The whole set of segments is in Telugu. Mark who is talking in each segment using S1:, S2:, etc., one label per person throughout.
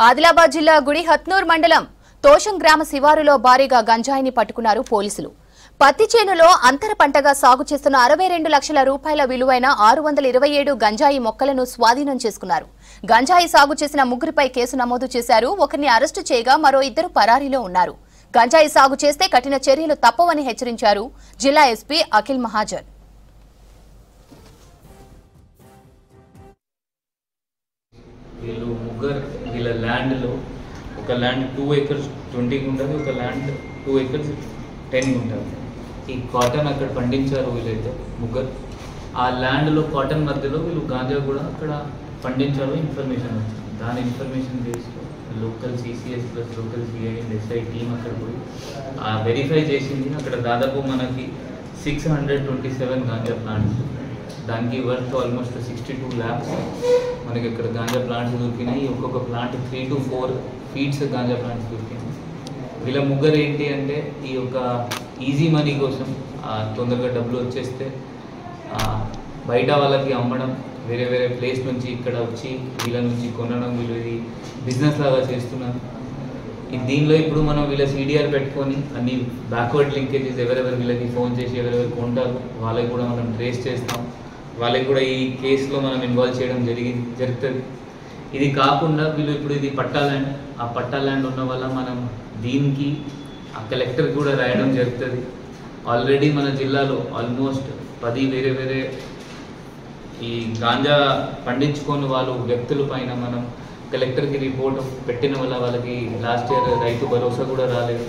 S1: ఆదిలాబాద్ జిల్లా గుడిహత్నూర్ మండలం తోషం గ్రామ శివారులో భారీగా గంజాయిని పట్టుకున్నారు పోలీసులు. పత్తి చేనులో అంతర పంటగా సాగు చేస్తున్న 62 లక్షల రూపాయల విలువైన 627 గంజాయి మొక్కలను స్వాధీనం చేసుకున్నారు. గంజాయి సాగు చేసిన ముగ్గురిపై కేసు నమోదు చేశారు. ఒకరిని అరెస్టు చేయగా మరో ఇద్దరు పరారీలో ఉన్నారు. గంజాయి సాగు చేస్తే కఠిన చర్యలు తప్పవని హెచ్చరించారు జిల్లా ఎస్పీ అఖిల్ మహాజన్.
S2: వీళ్ళ ల్యాండ్లో ఒక ల్యాండ్ 2 acres 20 ఉంటుంది, ఒక ల్యాండ్ 2 acres 10 ఉంటుంది. ఈ కాటన్ అక్కడ పండించారు వీళ్ళైతే ముగ్గురు. ఆ ల్యాండ్లో కాటన్ మధ్యలో వీళ్ళు గాంజా కూడా అక్కడ పండించారు ఇన్ఫర్మేషన్ వచ్చింది. దాని ఇన్ఫర్మేషన్ బేస్లో local CCS plus local CI and SI team అక్కడ పోయి వెరిఫై చేసింది. అక్కడ దాదాపు మనకి 627 గాంజా ప్లాంట్స్, దానికి వర్త్ ఆల్మోస్ట్ 62 lakhs మనకి ఇక్కడ గాంజా ప్లాంట్స్ దొరికినాయి. ఒక్కొక్క plant 3 to 4 feet ganja plants దొరికినాయి. వీళ్ళ ముగ్గురు ఏంటి అంటే ఈ యొక్క ఈజీ మనీ కోసం తొందరగా డబ్బులు వచ్చేస్తే బయట వాళ్ళకి అమ్మడం, వేరే వేరే ప్లేస్ నుంచి ఇక్కడ వచ్చి వీళ్ళ నుంచి కొనడం, వీళ్ళు ఇది బిజినెస్ లాగా చేస్తున్నారు. దీనిలో ఇప్పుడు మనం వీళ్ళ సిడిఆర్ పెట్టుకొని అన్ని బ్యాక్వర్డ్ లింకేజెస్ ఎవరెవరు వీళ్ళకి ఫోన్ చేసి ఎవరెవరు కొంటారు వాళ్ళకి కూడా మనం ట్రేస్ చేస్తాం. వాళ్ళకి కూడా ఈ కేసులో మనం ఇన్వాల్వ్ చేయడం జరుగుతుంది. ఇది కాకుండా వీళ్ళు ఇప్పుడు ఇది పట్టా ల్యాండ్, ఆ పట్టా ల్యాండ్ ఉన్న వల్ల మనం దీనికి ఆ కలెక్టర్ కూడా రాయడం జరుగుతుంది. ఆల్రెడీ మన జిల్లాలో ఆల్మోస్ట్ 10 వేరే వేరే ఈ గాంజా పండించుకొని వాళ్ళు వ్యక్తుల పైన మనం కలెక్టర్కి రిపోర్ట్ పెట్టిన వల్ల వాళ్ళకి లాస్ట్ ఇయర్ రైతు భరోసా కూడా రాలేదు.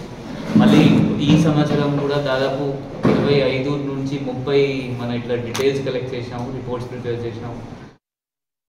S2: మళ్ళీ ఈ సంవత్సరం కూడా దాదాపు 25 నుంచి 30 మన ఇట్లా డీటెయిల్స్ కలెక్ట్ చేసినాము, రిపోర్ట్స్ ప్రిపేర్ చేసినాము.